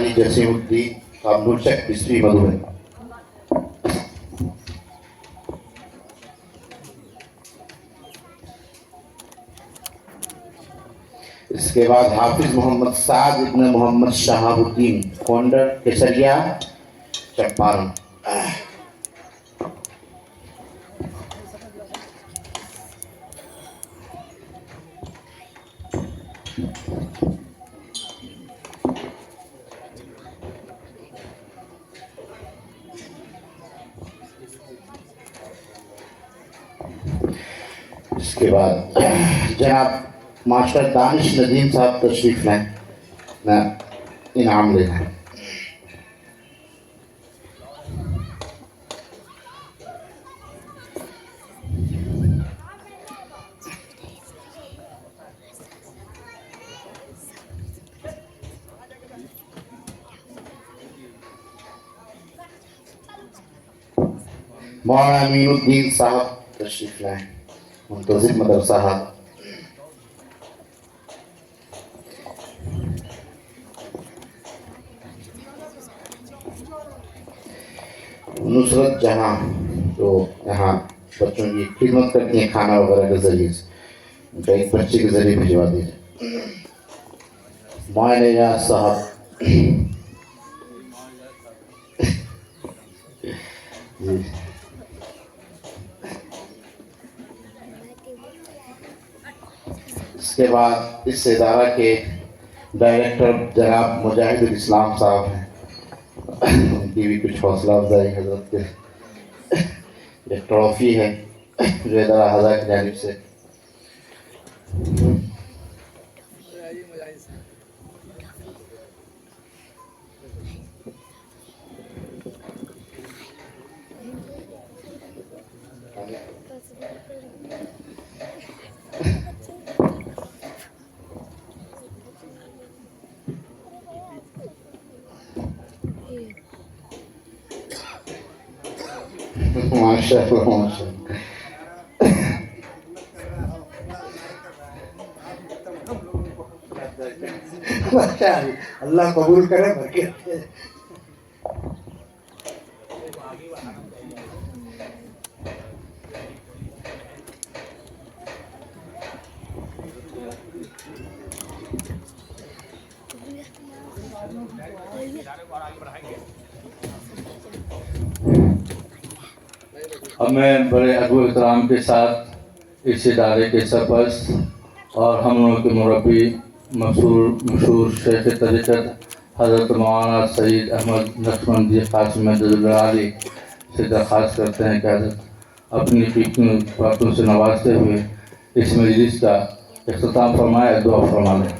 علی جسیم الدین قامنورچک بسری مدھوبن۔ اس کے بعد حافظ محمد سعد ابن محمد شہاب الدین کونڈر کیسریا چمپارن۔ اس کے بعد جناب ماسٹر دانش ندیم صاحب تشریف لائیں، انعام لینا ہے۔ مولانا امین الدین صاحب تشریف لائیں، منتظم مدرسہ ہاتھ۔ نصرت جہاں جو یہاں بچوں کی خدمت کرتی ہیں کھانا وغیرہ کے ذریعے سے، ان کا ایک بچے کے ذریعے بھجوا دیجیے۔ معین ایاز صاحب، اس کے بعد اس ادارہ کے ڈائریکٹر جناب مجاہد الاسلام صاحب ہیں، ان کی بھی کچھ حوصلہ افزائی حضرت کے ایک ٹرافی ہے جو ادارہ ہزا کی جانب سے۔ ماشاء اللہ ماشاء اللہ، اللہ قبول کرے برکت۔ اب میں بڑے ادب و احترام کے ساتھ اس ادارے کے سرپرست اور ہم لوگوں کے مربی مشہور شیخ طریقت حضرت مولانا سعید احمد نقشبندی قاسم مدد اللہ علی سے درخواست کرتے ہیں کہ حضرت اپنی قیمتی باتوں سے نوازتے ہوئے اس مجلس کا اختتام فرمائے، دعا فرما لیں۔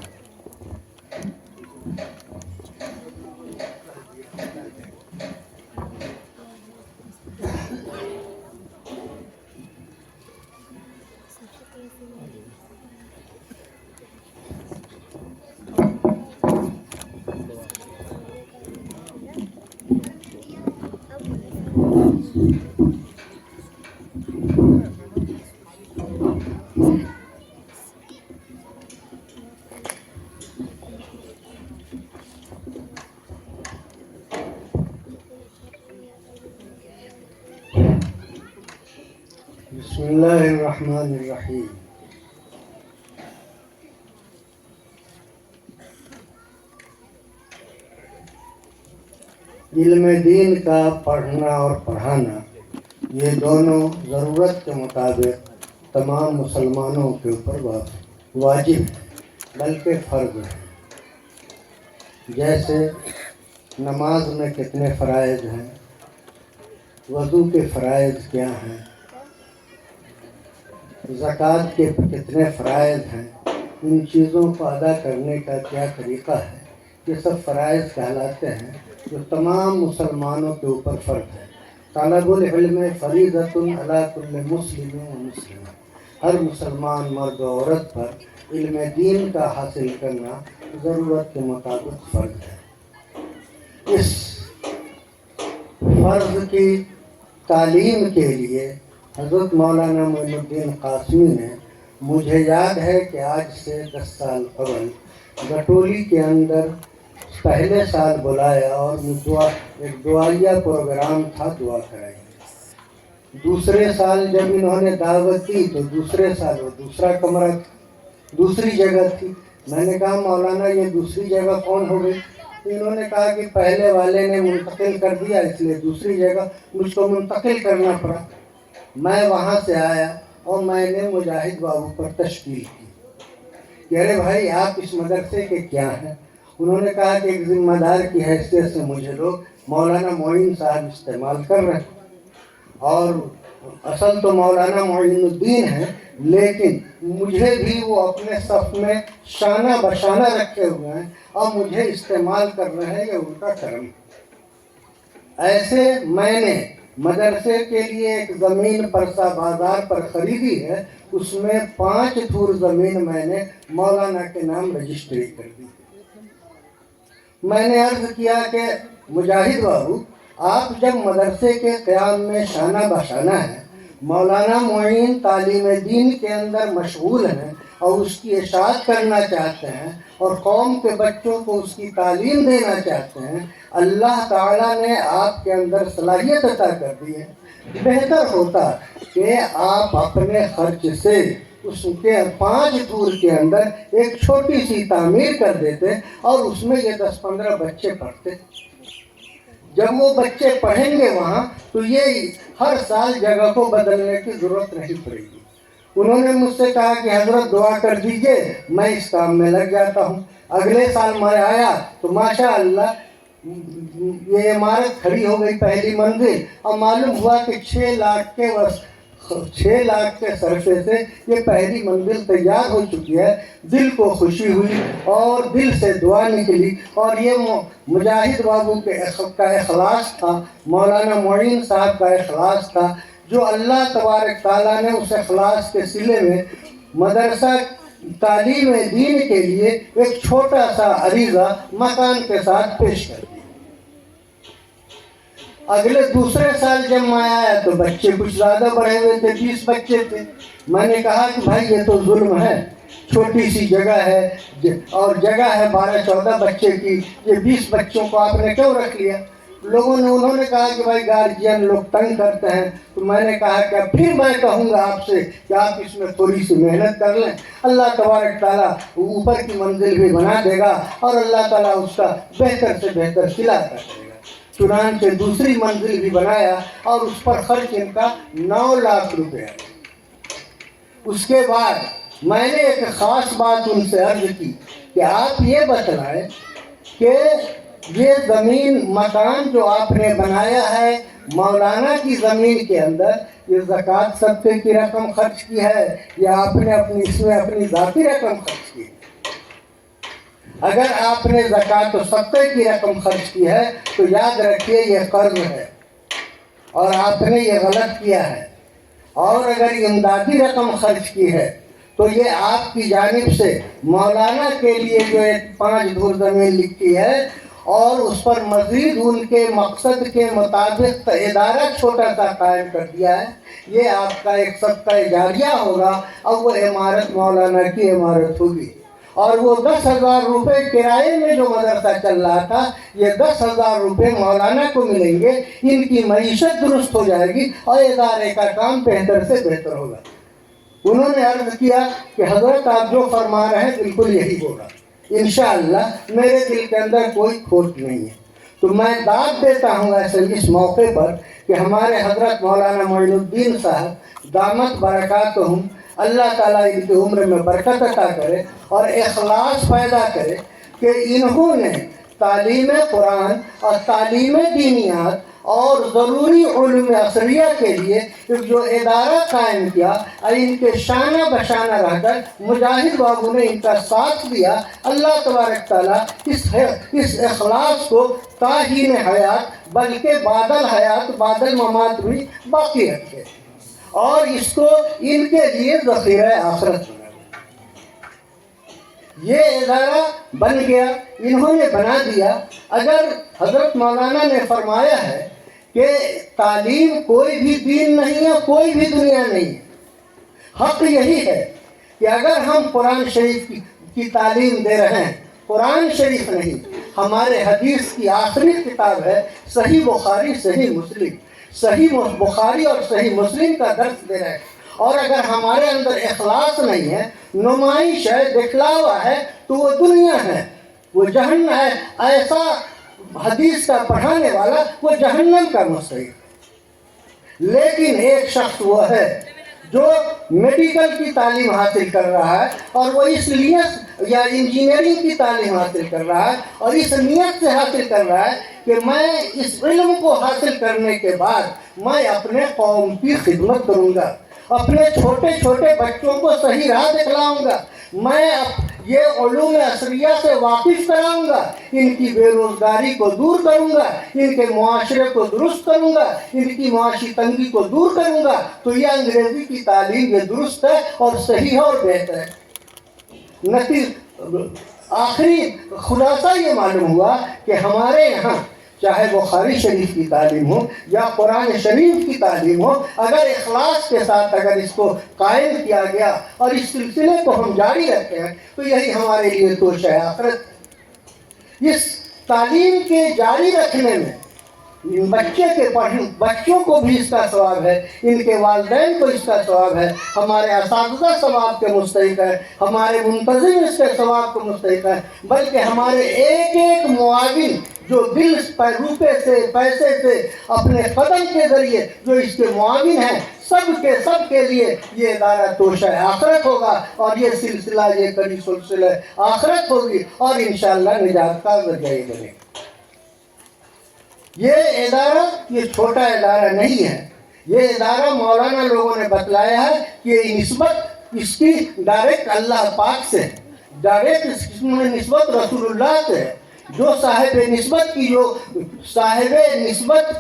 بسم اللہ الرحمن الرحیم۔ علم دین کا پڑھنا اور پڑھانا یہ دونوں ضرورت کے مطابق تمام مسلمانوں کے اوپر واجب ہے بلکہ فرض ہے۔ جیسے نماز میں کتنے فرائض ہیں، وضو کے فرائض کیا ہیں، زکوٰۃ کے کتنے فرائض ہیں، ان چیزوں کو ادا کرنے کا کیا طریقہ ہے، یہ سب فرائض کہلاتے ہیں جو تمام مسلمانوں کے اوپر فرض ہے۔ طلب العلم فریضۃ علی کل مسلم و مسلمہ، ہر مسلمان مرد و عورت پر علم دین کا حاصل کرنا ضرورت کے مطابق فرض ہے۔ اس فرض کی تعلیم کے لیے حضرت مولانا معین الدین قاسمی نے، مجھے یاد ہے کہ آج سے 10 سال قبل گٹولی کے اندر پہلے سال بلایا اور ایک دعائیہ پروگرام تھا، دعا کرائی۔ دوسرے سال جب انہوں نے دعوت دی تو دوسرے سال وہ دوسرا کمرہ تھا، دوسری جگہ تھی۔ میں نے کہا مولانا یہ دوسری جگہ کون ہو گئی؟ تو انہوں نے کہا کہ پہلے والے نے منتقل کر دیا، اس لیے دوسری جگہ مجھ کو منتقل کرنا پڑا۔ میں وہاں سے آیا اور میں نے مجاہد بابو پر تشکیل کی کہ ارے بھائی آپ اس مدرسے کے کیا ہیں؟ انہوں نے کہا کہ ایک ذمہ دار کی حیثیت سے مجھے لوگ مولانا معین صاحب استعمال کر رہے ہیں، اور اصل تو مولانا معین الدین ہے، لیکن مجھے بھی وہ اپنے صف میں شانہ بشانہ رکھے ہوئے ہیں اور مجھے استعمال کر رہے ہیں، یہ ان کا کرم ہے۔ ایسے میں نے مدرسے کے لیے ایک زمین پرسا بازار پر خریدی ہے، اس میں 5 دھور زمین میں نے مولانا کے نام رجسٹری کر دی۔ میں نے عرض کیا کہ مجاہد بابو آپ جب مدرسے کے قیام میں شانہ بشانہ ہیں، مولانا معین تعلیم دین کے اندر مشغول ہیں اور اس کی اشاعت کرنا چاہتے ہیں اور قوم کے بچوں کو اس کی تعلیم دینا چاہتے ہیں، اللہ تعالیٰ نے آپ کے اندر صلاحیت عطا کر دی ہے، بہتر ہوتا کہ آپ اپنے خرچ سے اس کے 5 دور کے اندر ایک چھوٹی سی تعمیر کر دیتے اور اس میں یہ 10-15 بچے پڑھتے۔ جب وہ بچے پڑھیں گے وہاں تو یہ ہر سال جگہ کو بدلنے کی ضرورت نہیں پڑے گی۔ انہوں نے مجھ سے کہا کہ حضرت دعا کر دیجئے، میں اس کام میں لگ جاتا ہوں۔ اگلے سال میں آیا تو ماشاء اللہ یہ عمارت کھڑی ہو گئی، پہلی منزل، اور معلوم ہوا کہ 6 لاکھ کے صرفے سے یہ پہلی منزل تیار ہو چکی ہے۔ دل کو خوشی ہوئی اور دل سے دعا نکلی، اور یہ مجاہد بابو کا اخلاص تھا، مولانا معین صاحب کا اخلاص تھا، جو اللہ تبارک تعالیٰ نے اس اخلاص کے صلے میں مدرسہ تعلیم دین کے لیے ایک چھوٹا سا عریضہ مکان کے ساتھ پیش کر دیا۔ اگلے دوسرے سال جب میں آیا تو بچے کچھ زیادہ بڑھے ہوئے تھے، 20 بچے تھے۔ میں نے کہا کہ بھائی یہ تو ظلم ہے، چھوٹی سی جگہ ہے اور جگہ ہے 12-14 بچے کی، یہ 20 بچوں کو آپ نے کیوں رکھ لیا؟ انہوں نے کہا کہ بھائی گارجین لوگ تنگ کرتے ہیں۔ تو میں نے کہا کہ پھر میں کہوں گا آپ سے کہ آپ اس میں تھوڑی سی محنت کر لیں، اللہ تبارک تعالیٰ اوپر کی منزل بھی بنا دے گا اور اللہ تعالیٰ اس کا بہتر سے بہتر صلہ عطا کرے گا۔ چنانچہ دوسری منزل بھی بنایا اور اس پر خرچ ان کا 9 لاکھ روپے۔ اس کے بعد میں نے ایک خاص بات ان سے عرض کی کہ آپ یہ بتلائیں کہ یہ زمین مکان جو آپ نے بنایا ہے مولانا کی زمین کے اندر، یہ زکوٰۃ صدقے کی رقم خرچ کی ہے یا آپ نے اس میں اپنی ذاتی رقم خرچ کی؟ اگر آپ نے زکوٰۃ و صدقے کی رقم خرچ کی ہے تو یاد رکھیے یہ قرض ہے اور آپ نے یہ غلط کیا ہے، اور اگر امدادی رقم خرچ کی ہے تو یہ آپ کی جانب سے مولانا کے لیے جو 5 دھور زمین لکھی ہے اور اس پر مزید ان کے مقصد کے مطابق ادارہ چھوٹا سا قائم کر دیا ہے، یہ آپ کا ایک صدقہ جاریہ ہوگا اور وہ عمارت مولانا کی عمارت ہوگی۔ اور وہ 10,000 روپے کرائے میں جو مدرسہ چل رہا تھا، یہ 10,000 روپے مولانا کو ملیں گے، ان کی معیشت درست ہو جائے گی اور ادارے کا کام بہتر سے بہتر ہوگا۔ انہوں نے عرض کیا کہ حضرت آپ جو فرما رہے ہیں بالکل یہی ہوگا، انشاءاللہ میرے دل کے اندر کوئی کھوٹ نہیں ہے۔ تو میں داد دیتا ہوں ایسے اس موقع پر کہ ہمارے حضرت مولانا معین الدین صاحب دامت برکاتہم، اللہ تعالیٰ ان کی عمر میں برکت عطا کرے اور اخلاص پیدا کرے کہ انہوں نے تعلیم قرآن اور تعلیم دینیات اور ضروری علوم عصریہ کے لیے جو ادارہ قائم کیا اور ان کے شانہ بشانہ رہ کر مجاہد بابو نے ان کا ساتھ دیا۔ اللہ تبارک تعالیٰ اس اخلاص کو تاحین حیات بلکہ بعد الحیات بعد الممات بھی باقی رکھے اور اس کو ان کے لیے ذخیرہ آخرت بنا۔ یہ ادارہ بن گیا، انہوں نے بنا دیا۔ اگر حضرت مولانا نے فرمایا ہے کہ تعلیم کوئی بھی دین نہیں ہے، کوئی بھی دنیا نہیں ہے، حق یہی ہے کہ اگر ہم قرآن شریف کی تعلیم دے رہے ہیں، قرآن شریف نہیں ہمارے حدیث کی آخری کتاب ہے صحیح بخاری صحیح مسلم. صحیح بخاری اور صحیح مسلم کا درس دے رہے ہیں. اور اگر ہمارے اندر اخلاص نہیں ہے، نمائش ہے، دکھلاوا ہے، تو وہ دنیا ہے، وہ جہنم ہے. ایسا حدیث کا پڑھانے والا وہ جہنم کا مستحق. لیکن ایک شخص وہ ہے جو میڈیکل کی تعلیم حاصل کر رہا ہے اور وہ اس نیت یا انجینئرنگ کی تعلیم حاصل کر رہا ہے اور اس نیت سے حاصل کر رہا ہے کہ میں اس علم کو حاصل کرنے کے بعد میں اپنے قوم کی خدمت کروں گا، اپنے چھوٹے چھوٹے بچوں کو صحیح راہ دکھلاؤں گا، میں یہ علوم عصریہ سے واقف کراؤں گا، ان کی بے روزگاری کو دور کروں گا، ان کے معاشرے کو درست کروں گا، ان کی معاشی تنگی کو دور کروں گا. تو یہ انگریزی کی تعلیم یہ درست ہے اور صحیح ہے اور بہتر ہے. آخری خلاصہ یہ معلوم ہوا کہ ہمارے یہاں چاہے بخاری شریف کی تعلیم ہو یا قرآن شریف کی تعلیم ہو، اگر اخلاص کے ساتھ اگر اس کو قائم کیا گیا اور اس سلسلے کو ہم جاری رکھتے ہیں تو یہی ہمارے لیے توشہ ہے آخرت. اس تعلیم کے جاری رکھنے میں بچوں کو بھی اس کا ثواب ہے، ان کے والدین کو اس کا ثواب ہے، ہمارے اساتذہ ثواب کے مستحق ہے، ہمارے منتظم اس کے ثواب کو مستحق ہے، بلکہ ہمارے ایک ایک معاون جو دل روپے سے پیسے سے اپنے قدم کے ذریعے جو اس کے معاون ہیں، سب کے لیے یہ ادارہ توشہ آخرت ہوگا اور یہ سلسلہ یہ کڑی سلسلہ آخرت ہوگی اور انشاءاللہ نجات کا ذریعہ یہ بنے. یہ ادارہ یہ چھوٹا ادارہ نہیں ہے. یہ ادارہ مولانا لوگوں نے بتلایا ہے کہ یہ نسبت اس کی ڈائریکٹ اللہ پاک سے، ڈائریکٹ اس میں نسبت رسول اللہ سے ہے. جو صاحب نسبت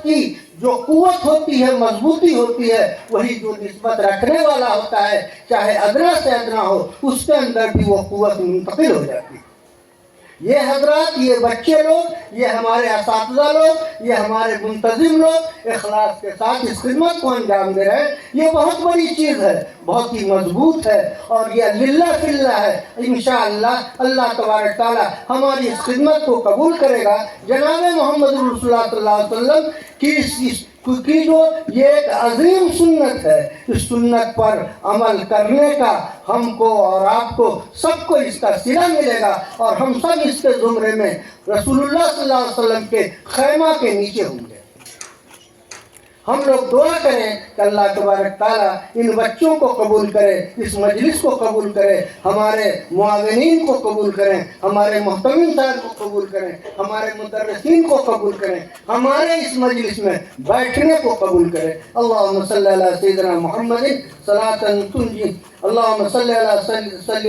کی جو قوت ہوتی ہے، مضبوطی ہوتی ہے، وہی جو نسبت رکھنے والا ہوتا ہے، چاہے ادنا سے ادنا ہو، اس کے اندر بھی وہ قوت منتقل ہو جاتی ہے. یہ حضرات، یہ بچے لوگ، یہ ہمارے اساتذہ لوگ، یہ ہمارے منتظم لوگ اخلاص کے ساتھ اس خدمت کو انجام دے رہے ہیں. یہ بہت بڑی چیز ہے، بہت ہی مضبوط ہے اور یہ للہ فی اللہ ہے. انشاءاللہ اللہ تبارک تعالی ہماری اس خدمت کو قبول کرے گا. جناب محمد رسول اللہ صلی اللہ علیہ وسلم کی جو یہ ایک عظیم سنت ہے، اس سنت پر عمل کرنے کا ہم کو اور آپ کو سب کو اس کا صلہ ملے گا اور ہم سب اس کے زمرے میں رسول اللہ صلی اللہ علیہ وسلم کے خیمہ کے نیچے ہوں گے. ہم لوگ دعا کریں کہ اللہ تبارک تعالیٰ ان بچوں کو قبول کرے، اس مجلس کو قبول کرے، ہمارے معاونین کو قبول کریں، ہمارے محتمین صاحب کو قبول کریں، ہمارے مدرسین کو قبول کریں، ہمارے اس مجلس میں بیٹھنے کو قبول کریں. اللہم صلی علی سیدنا محمد صلاۃ تنجی، اللہم صلی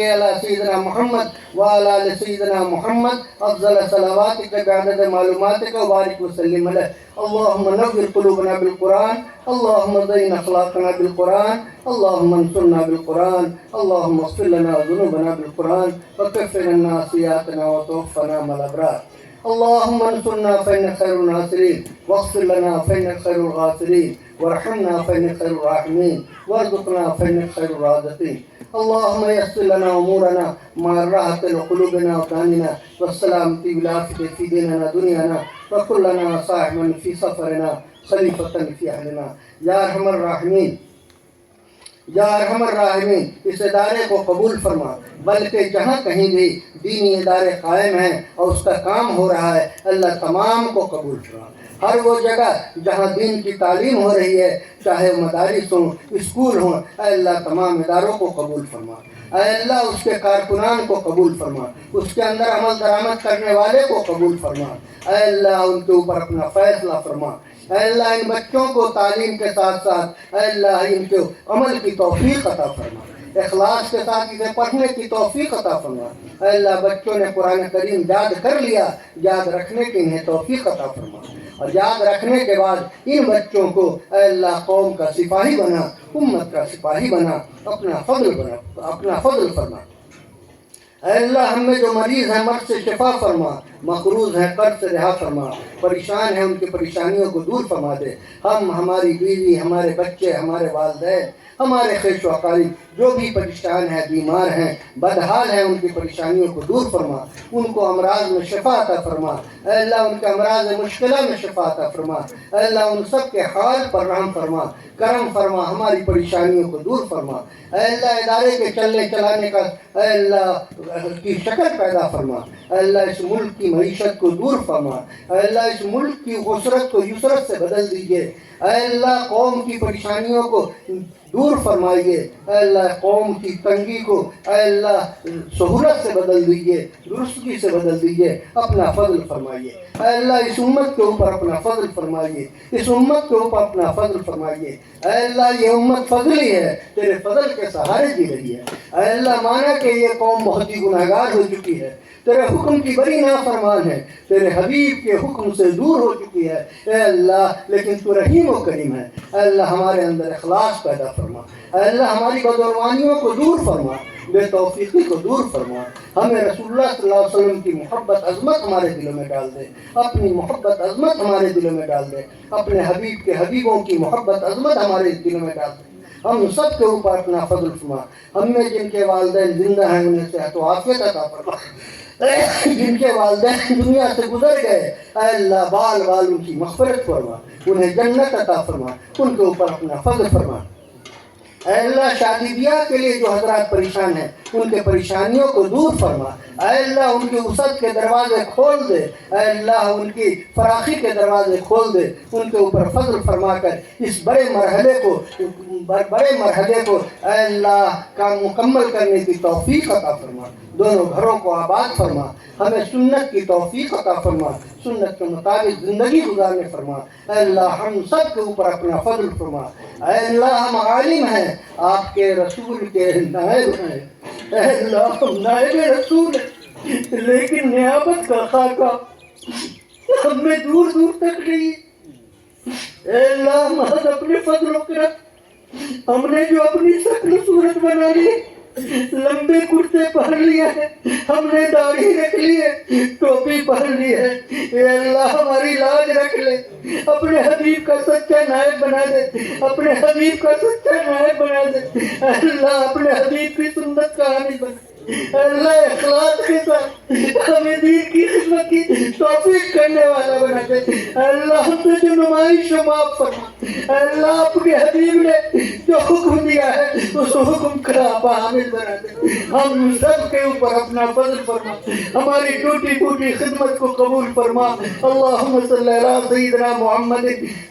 علی سیدنا محمد وعلی آل سیدنا محمد افضل صلواتک بعدد معلوماتک وبارک وسلم علیہ. اللہم نور قلوبنا بالقرآن، اللہم زین اخلاقنا بالقرآن، اللہم انصرنا بالقرآن، اللہم اغفر لنا ذنوبنا بالقرآن وکفر عنا سیئاتنا وتوفنا مع الابرار. اللہم انصرنا فإنک خیر الناصرین واغفر لنا فإنک خیر الغافرین وارحمنا فإنک خیر الراحمین وارزقنا فإنک خیر الرازقین. اللہم یسر لنا امورنا مع راحت قلوبنا وابداننا والسلامة والعافیة فی دیننا دنیانا وکن لنا صاحبا فی سفرنا خلیفۃ فی اہلنا. یا ارحم الراحمین، یا ارحم الراحمین، اس ادارے کو قبول فرما، بلکہ جہاں کہیں بھی دینی ادارے قائم ہیں اور اس کا کام ہو رہا ہے، اللہ تمام کو قبول فرما. ہر وہ جگہ جہاں دین کی تعلیم ہو رہی ہے، چاہے مدارس ہوں، اسکول ہوں، اے اللہ تمام اداروں کو قبول فرما. اے اللہ اس کے کارکنان کو قبول فرما، اس کے اندر عمل درآمد کرنے والے کو قبول فرما. اے اللہ ان کے اوپر اپنا فیصلہ فرما. اے اللہ ان بچوں کو تعلیم کے ساتھ ساتھ اے اللہ ان کے عمل کی توفیق عطا فرما، اخلاص کے ساتھ انہیں پڑھنے کی توفیق عطا فرما. اے اللہ بچوں نے قرآن کریم یاد کر لیا، یاد رکھنے کی انہیں توفیق عطا فرما اور یاد رکھنے کے بعد ان بچوں کو اے اللہ قوم کا سپاہی بنا، امت کا سپاہی بنا، اپنا فضل فرما. اے اللہ ہم میں جو مریض ہیں مرض سے شفا فرما، مقروض ہیں قرض سے رہا فرما، پریشان ہیں ان کی پریشانیوں کو دور فرما دے۔ ہم، ہماری بیوی، ہمارے بچے، ہمارے والدین، ہمارے خیش و اقارب جو بھی پریشان ہیں، بیمار ہیں، بدحال ہیں، ان کی پریشانیوں کو دور فرما، ان کو امراض میں شفا عطا فرما۔ اے اللہ ان کے امراض مشکلہ میں شفا عطا فرما۔ اے اللہ ان سب کے حال پر رحم فرما، کرم فرما، ہماری پریشانیوں کو دور فرما۔ اے اللہ ادارے کے چلنے چلانے کا اے اللہ کی شکل پیدا فرما۔ اے اللہ اس ملک کی معیشت کو دور فرما۔ اے اللہ اس ملک کی غسرت کو یسرت سے بدل دیجیے۔ اے اللہ قوم کی پریشانیوں کو دور فرمائیے۔ اے اللہ قوم کی تنگی کو اے اللہ سہولت سے بدل دیجیے، درستگی سے بدل دیجیے، اپنا فضل فرمائیے۔ اے اللہ اس امت کے اوپر اپنا فضل فرمائیے، اس امت کے اوپر اپنا فضل فرمائیے۔ اے اللہ یہ امت فضلی ہے، تیرے فضل کے سہارے جی رہی ہے۔ اے اللہ مانا کہ یہ قوم بہت ہی گناہگار ہو چکی ہے، تیرے حکم کی بڑی نافرمان ہے، تیرے حبیب کے حکم سے دور ہو چکی ہے۔ اے اللہ لیکن تو رحیم و کریم ہے۔ اے اللہ ہمارے اندر اخلاص پیدا فرما۔ اے اللہ ہماری بدعنوانیوں کو دور فرما، بے توفیقی کو دور فرما۔ ہمیں رسول اللہ صلی اللہ علیہ وسلم کی محبت عظمت ہمارے دلوں میں ڈال دے، اپنی محبت عظمت ہمارے دلوں میں ڈال دے، اپنے حبیب کے حبیبوں کی محبت عظمت ہمارے دلوں میں ڈال دے۔ ہم سب کے اوپر اپنا فضل فرما۔ ہم میں جن کے والدین زندہ ہیں انہیں صحت و عافیت عطا فرما، جن کے والدین دنیا سے گزر گئے اے اللہ بال بال ان کی مغفرت فرما، انہیں جنت عطا فرما، ان کے اوپر اپنا فضل فرما۔ اے اللہ شادی بیاہ کے لیے جو حضرات پریشان ہیں ان کے پریشانیوں کو دور فرما۔ اے اللہ ان کی وسعت کے دروازے کھول دے، اے اللہ ان کی فراخی کے دروازے کھول دے، ان کے اوپر فضل فرما کر اس بڑے مرحلے کو اے اللہ کا مکمل کرنے کی توفیق عطا فرما۔ دونوں گھروں کو آباد فرما، ہمیں سنت کی توفیق عطا فرما، سنت کے مطابق زندگی گزارنے فرما۔ اے اللہ ہم سب کے اوپر اپنا فضل فرما۔ اے اللہ ہم عالم ہیں، آپ کے رسول کے نائب ہیں۔ اے اللہ ہم نائب رسول ہیں لیکن نیابت کا خاکہ ہم میں دور دور تک نہیں۔ اے اللہ محض اپنے فضل و کرم ہم نے جو اپنی شکل صورت بنا لی، لمبے کرتے پہن لیے ہیں، ہم نے داڑھی رکھ لی ہے، ٹوپی پہن لی ہے۔ اے اللہ ہماری لاج رکھ لے، اپنے حبیب کا سچا نائب بنا دے، اپنے حبیب کا سچا نائب بنا دے۔ اے اللہ اپنے حبیب کی سنت کا حامی بنا دے۔ اے اللہ اخلاص کے ساتھ ہمیں دین کی خدمت کی توفیق کرنے والا بنا دے۔ اے اللہ ہم سے جو نمائش و معاف فرما۔ اے اللہ اپنے حبیب نے جو حکم دیا ہے اس حکم کا حامل بنا دے۔ ہم سب کے اوپر اپنا فضل فرما، ہماری ٹوٹی پھوٹی خدمت کو قبول فرما۔ اللہم صلی علی سیدنا محمد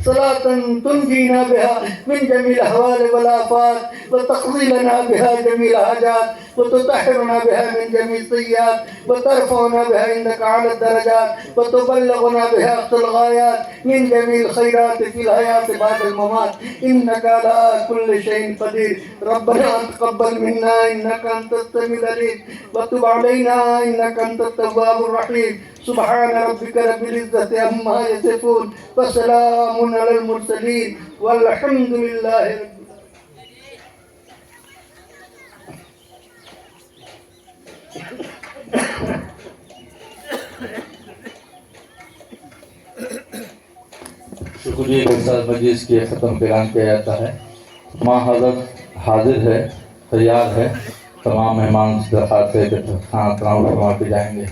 صلاۃ تنجینا بها من جمیع الاحوال والآفات وتقضی لنا بها جمیع الحاجات وتطهرنا بها من جميع السيئات وترفعنا بها عندك أعلى الدرجات وتبلغنا بها أقصى الغايات من جميع الخيرات في الحياة بعد الممات إنك على كل شيء قدير. ربنا تقبل منا إنك أنت السميع العليم وتب علينا إنك أنت التواب الرحيم. سبحان ربك رب العزة عما يصفون وسلام على المرسلين والحمد لله رب العالمين. شکریہ کے ساتھ مجلس کی ختم اعلان کیا جاتا ہے۔ ماں حضرت حاضر ہے، تیار ہے، تمام مہمان درخواست ہے کہ کھانا تناول فرما کے جائیں گے۔